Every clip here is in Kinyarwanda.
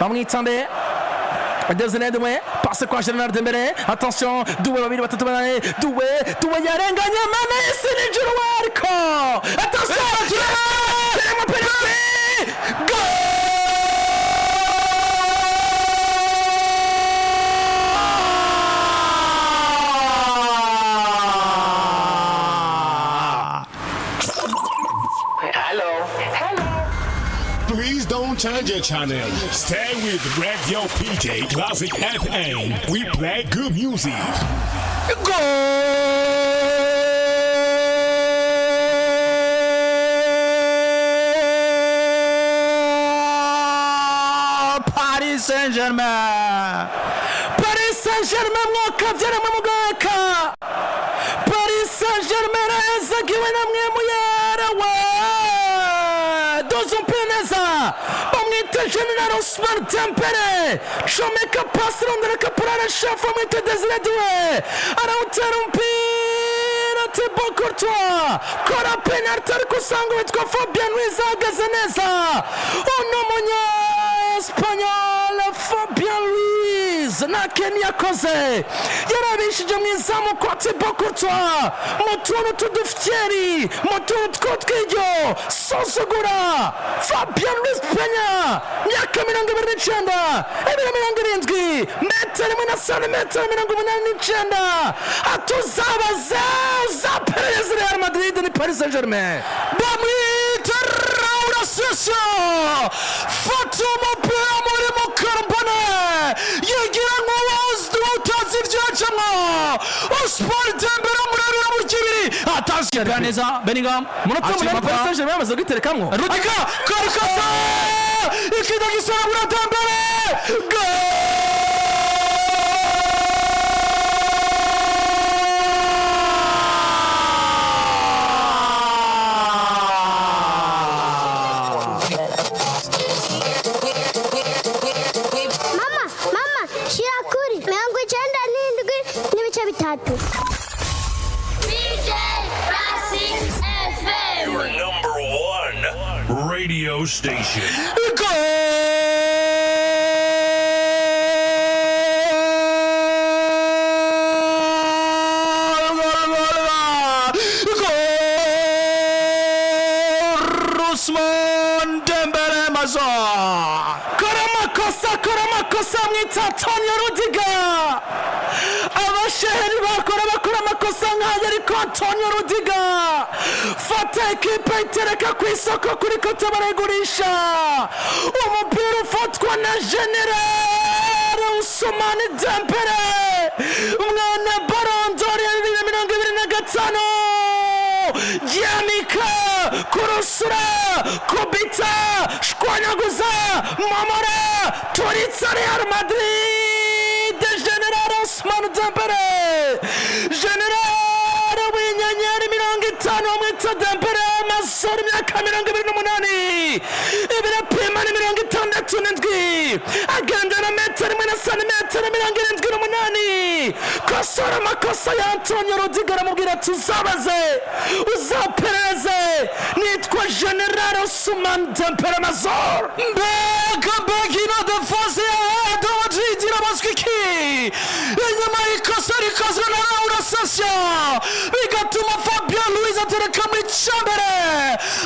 bamwitande Deuxième Doué, passe quoi Général Dembélé, attention, Doué babiri batatu banane, Doué yarenganye Mane sinijuru ariko, attention, c'est mon penalty, goal! Please don't change your channel. Stay with Radio PJ Classic FM. We play good music. Goal! Paris Saint-Germain. Paris Saint-Germain mwakavyara mwamugaka. Paris Saint-Germain yazagiwe namwe muyara wa. Dozo peneza. Bamwita General Osman Cambere. Shomeka passe rondera caporale chef mwita Desire Doué. Arawutera umpira Thibaut Courtois. Kora penalty ariko usanga witwa Fabien Ruiz ahagaze neza. Uno munya Espanyol Fabien Ruiz na Kenya koze. Yarabishije mu izamu kwa Thibaut Courtois. Mu tuntu tudufyeri, mu tuntu tw'utwiryo. Sosugura Fabien Ruiz Penya. Myaka 29, 70, metero 189. Atuzabaza zapereza Real Madrid ni Paris Saint-Germain. Bamwita Raul Sosy. Fatuma pera muri mukarbane. Yigira ngo utazi ivyacamo. Osman Dembele murabira mu kibiri. Attention Ganeza Bellingham. Munota muri Paris Saint-Germain amaze giterekamwo. Rudiga Karkasa. Ikida gisora muri Dembele. Goal! Your number one radio station. Usman Dembele mazo. Koramakosa mwita Antonio Rudiger. Abasheri bakora amakosa nk'aya ariko Antonio Rudiger. Fata ekipe itereka ku isoko kuri kote baragurisha. Umupira ufatwa na General Usman Dembele. Umwana Ballon d'Or ya 2025. Yamika kurusura kubita shwanyaguza mamara turitsa Real Madrid. General Osman Dembele. General w'inyenyeri 50 mwita Dembele amasore imyaka 28 ibirapima ni 67 agendera metero 1.78 kosora amakosa ya Antonio Rudiger amubwira tuzabaze uzapereze nitwa General Osman Dembele mazor Kino defense ya Madrid irabaswiki inyuma y'ikosa rikozwe na Raul Sosy bigatuma Fabien Ruiz atereka muri Cambere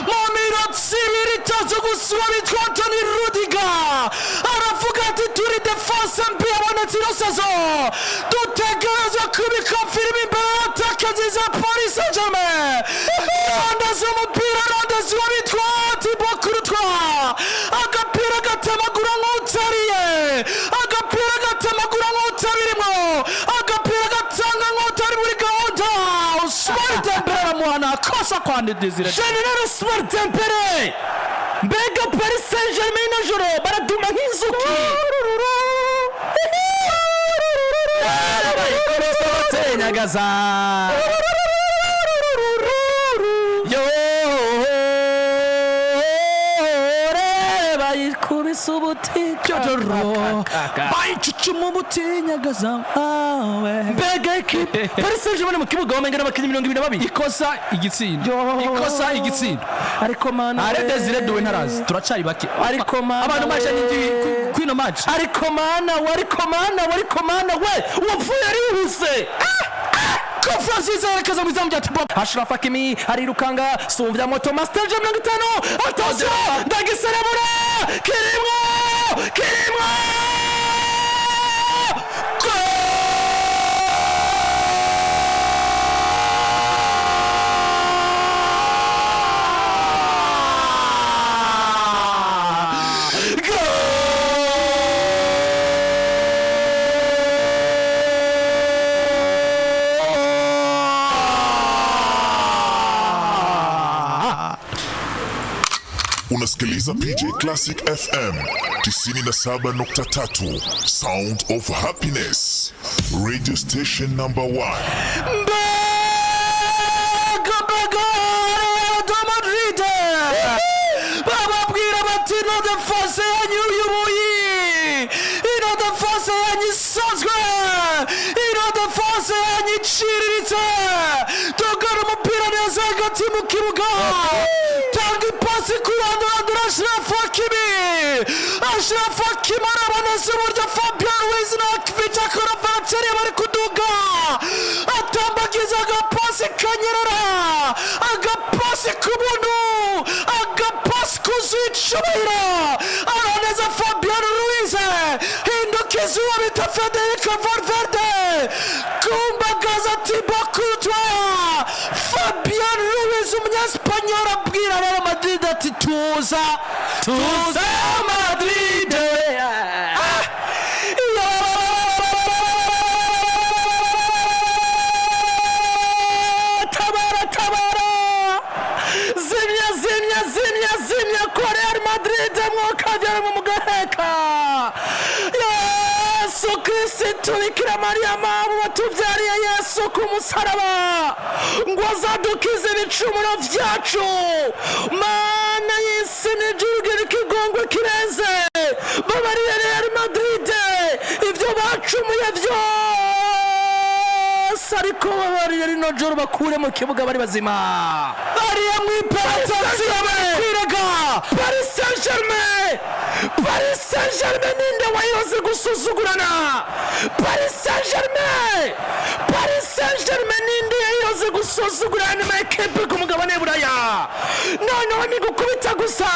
mu minota 2 itazo gusura bitwa Antonio Rudiger aravuga ati turi defense mbi yabonetse ino sazo dutegereza kubikonfirma imbere y'ataka nziza Paris Saint-Germain. Rondaza umupira rondaza bitwa Thibaut Courtois agapira gatamagura nk'utariye agapira gatamagura nk'utabirimo agapira gatanga nk'utari muri gahunda. Osman Dembele mwana kosa kwa Desire General Osman Dembele. Mbega Paris Saint-Germain najoro baraduma nk'inzuki. Nyagaza yo reba ikubise ubutika bayicucuma ubutinyagaza mbega ekipe Paris Saint-Germain mu kibuga wamenga n'abakinnyi 22 ikosa igitsindo ariko mana Are Desire duwe ntarazi turacari bake ariko mana abantu baje kwino match ariko mana we uwapfuye arihuse Francis arakaza mu izamu rya Tibo Ashraf Hakimi arirukanga sumvya moto Master 50 attention ndagiserebura kirimo Unasikiliza PJ Classic FM 97.3 Sound of Happiness Radio Station number 1 Madrid bababwira bati no defense yanyu y'ubuyi ino defense yanyu isanzwe ino defense yanyu iciriritse tugara umupira neza hagati mu kibuga tanga ipasi ku ruhande Ashraf Hakimi araboneza uburyo Fabian Ruiz na Kvicha Karavancheri bari kuduga atambagiza agapasi kanyerera agapasi k'ubuntu agapasi kuzuye icyubahiro araneza Fabian Ruiz hindukiza uwo bita Federico Valverde kumbagaza Thibaut Courtois Fabian Ruiz umunyespanyol abwira Real Madrid ati tuza Madrid tabara zimya kwa Real Madrid mwokagera mu mugaheka Yesu Kristo Bikira Mariya abo batuvyariye Yesu ku musaraba ngo azadukize ibicumuro vyacu mana y'isi n'ijuru ikigongwe kirenze babariye Real Madrid ivyo bacumuye vyose ariko babariye rino joro bakure mu kibuga bari bazima ariya mwiperatasiyo kwirega Paris Saint-Germain ninde wayoze gusuzugurana Paris Saint-Germain ninde yayoze gusuzugurana n'ekipe ku mugabane buraya noneho nigukubita gusa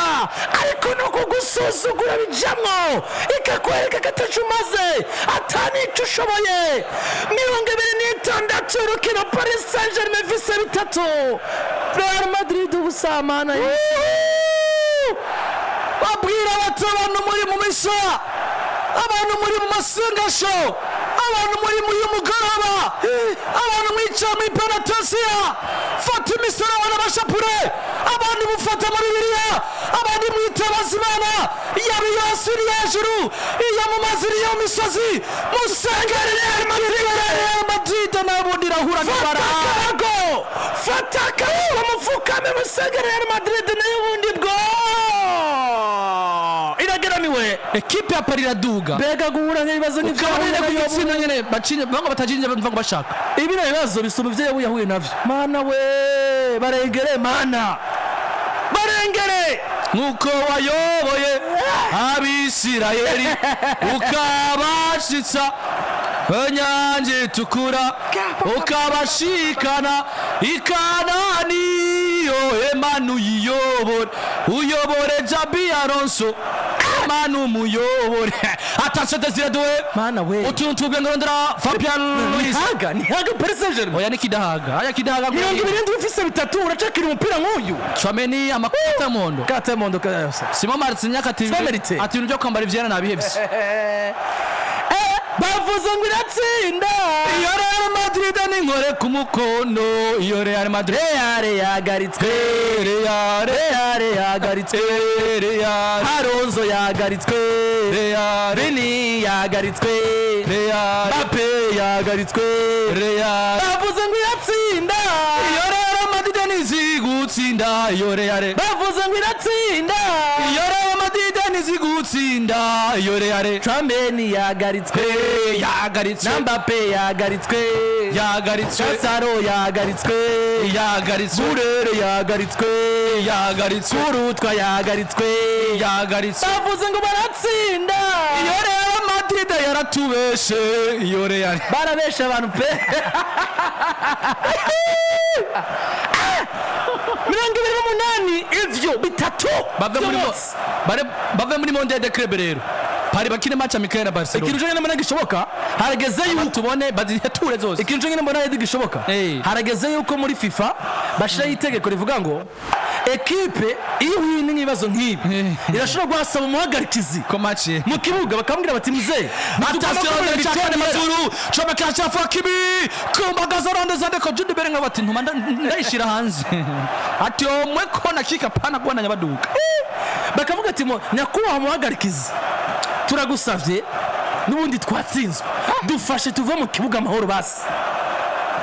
ariko no kugusuzugura bijamwo ikakwereka katacumaze atanico ushoboye 26 urukino Paris Saint-Germain vise 3 Real Madrid ubusamana babwira abantu muri mu misa abantu muri mu masengesho abantu muri mu y'umugoroba abantu mwicamo ipenatasiya fata imisoro n'abashapure abantu mufata muri Bibiliya abandi mwitabaza Imana yaba yose iri hejuru iya mu maziri yo misozi musengere Real Madrid n'abundi irahura n'ibara fata akago mufukame musengere Real Madrid n'ubundi bwo irageramiwe ekipe ya Paris iraduga bega guhura n'ibibazo n'ivyo nyene bacinye bango batajinje bamva bashaka ibi nabibazo bisoma ivyo yahuye navyo mana we barengere nkuko wayoboye Abisirayeli ukabashitsa Nyanje tukura ukabashikana ikanani yo Emanu uyobore Xabi Alonso Emanu muyobore atasha Desire duwe mana we utuntu tubengorondera Fabian Ruiz nihaga Paris Saint-Germain oya nikidahaga mirongo ibiri ndufise 3 uracakira umupira nk'uyu Chouameni amakata mondo kayose Simon Martin yakati ati ibintu byo kwambara ivyana nabihebye bavuze ngo iratsinda iyo Real Madrid n'inkore ku mukono iyo Real Madrid yagaritswe Real Alonso yagaritswe Real Vini yagaritswe Real Mbappe yagaritswe Real bavuze ngo iratsinda iyo Real Madrid nizigutsinda iyo Real bavuze ngo iratsinda iyo Real Madrid izi gutsinda iyo Real Chambeni yagaritswe Nambape yagaritswe Saro yagaritswe Burere yagaritswe Kurutwa yagaritswe bavuze ngo baratsinda iyo Real Madrid yaratubeshe iyo Real barabesha abantu pe 28 ivyo bitatu bave muri Mondial de Club rero pari bakine match amikaya na Barcelona ikintu nyine mbona gishoboka harageze yuko tubone baziheture zose ikintu nyine mbona gishoboka harageze yuko muri FIFA bashira itegeko rivuga ngo equipe iyo wini n'ibibazo nk'ibi irashobora guhasaba umuhagarikizi ko match mu kibuga bakambwira bati muze atasione bitane mazuru chomeka chafa kibi kumbagaza ronde zande ko Jude Bellingham bati ntuma ndayishira hanze ati omwe ko nakika pana kubona nyabaduka bakavuga ati nyakubaha umuhagarikizi turagusavye nubundi twatsinzwe dufashe tuve mu kibuga amahoro basi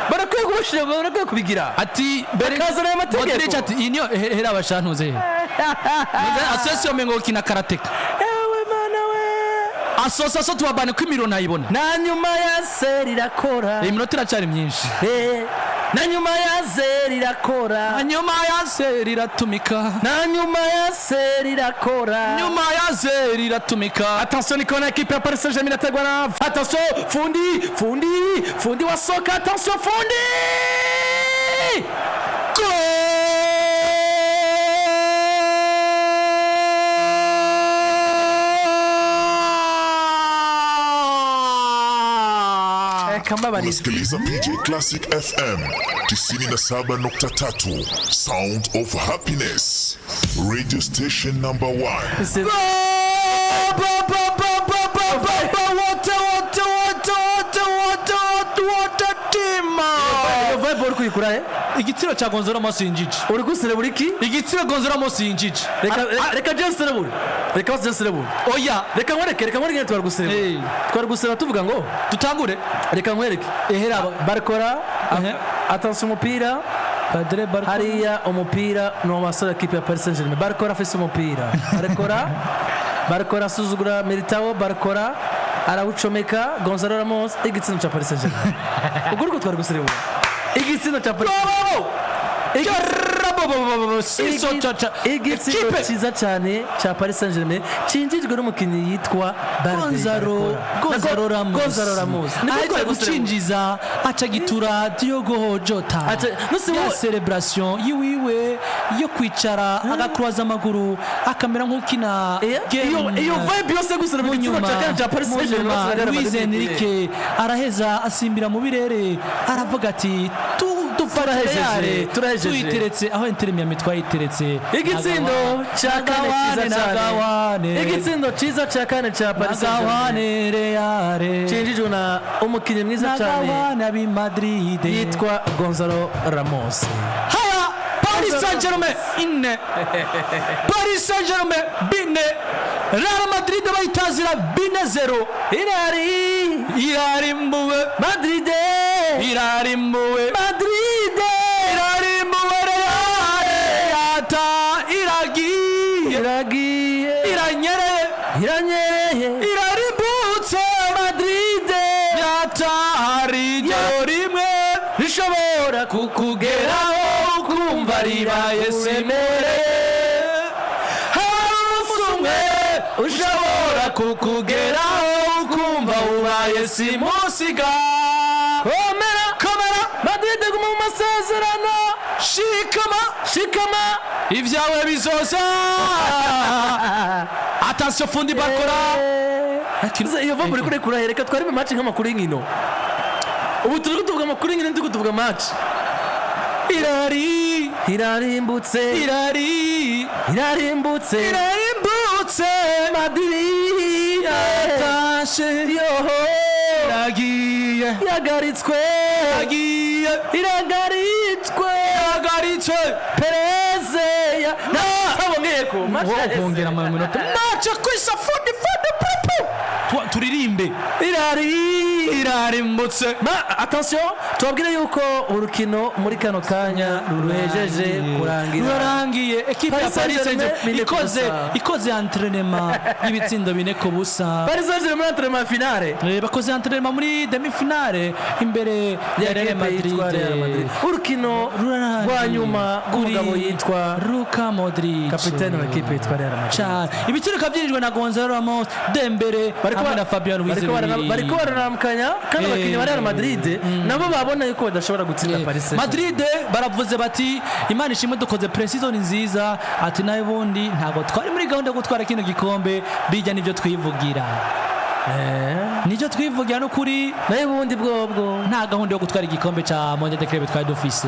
barakwiye kubigira ati bakazana amategeko Modric ati inyo hera abashantuze asesio mengo kina karateka ewe mana we asosa tubabane ko imiro nayibona na nyuma ya seri irakora iminota iracari myinshi na nyuma ya seri irakora na nyuma ya seri iratumika na nyuma ya seri irakora nyuma ya seri iratumika attention Nico na equipe ya Paris Saint-Germain atagwa na attention fundi wa soka attention fundi Unasikiliza PJ Classic FM 97.3 Sound of Happiness Radio Station number 1 igitsiro cha Gonzalo Mosinjiji uri guserebura iki igitsiro Gonzalo Mosinjiji reka Jenserebura reka Jenserebura oya reka nkwereke twari guseba tuvuga ngo tutangure reka nkwereke ehera barkora attention umupira hariya umupira no masora equipe ya Paris Saint-Germain barkora afise umupira barkora suzugura Militao barkora arawucomeka Gonzalo Ramos igitsina cha Paris Saint-Germain ubwo twari guserebura igitsina cha Paris igitsina cyiza cyane cha Paris Saint-Germain cinjijwe n'umukinnyi yitwa Gonzalo Ramos aje gucinjiza aca gitura Diogo Jota ya celebration yiwiwe yo kwicara agakroza amaguru akamera nk'ukina iyo vibe yose guserebura igitsina cha Paris Saint-Germain Luis Enrique araheza asimbira mu birere aravuga ati turahejeje tuyiteretse aho interemi ya mitwa yiteretse igitsindo cha kane cyiza cyane igitsindo cyiza cha kane cha Paris Saint-Germain Real cinjijwe na umukinnyi mwiza cyane abi Madrid yitwa Gonzalo Ramos haya Paris Saint-Germain inne Paris Saint-Germain bine Real Madrid bayitazira 0 irarimbuwe Madrid irarimbuwe iranyereye irarimbutse Madrid yatahari rimwe rishobora kukugeraho kumva ribaye simere hamusumwe ushobora kukugeraho kumva ubaye simusiga komera Madrid guma mu masezerano shikama ibyawe bizoza attention fundi bakora iyo va muri kure kurahera twari mu match nk'amakuru y'inkino ubu turi kutuvuga amakuru y'inkino ndi kutuvuga match irarimbutse Madrid yatashe yagaritswe Pereze ntabongeyeko kongera mu minota match kwisa fundi turirimbe irarimbutse attention tubabwire yuko urukino muri kano kanya ruhejeje rurangiye ekipe ya Paris Saint-Germain ikoze entraînement y'ibitsindo 4-0 Paris Saint-Germain entraînement finale bakoze entraînement muri demi finale imbere ya Real Madrid urukino rwa nyuma umugabo yitwa Luka Modric kapiteni wa ekipe yitwa Real Madrid ibitsiro kabyirijwe na Gonzalo Ramos Dembele hamwe na Fabian Ruiz bariko bararamukanya kandi abakinnyi ba Real Madrid nabo babona yuko badashobora gutsinda Paris Madrid baravuze bati Imana ishimwe dukoze pre-season nziza ati nayo bundi ntago twari muri gahunda yo gutwara kino gikombe bijya nivyo twivugira nicyo twivugira no kuri nayo bundi bwobwo nta gahunda yo gutwara igikombe ca Mondial de Club twari dufise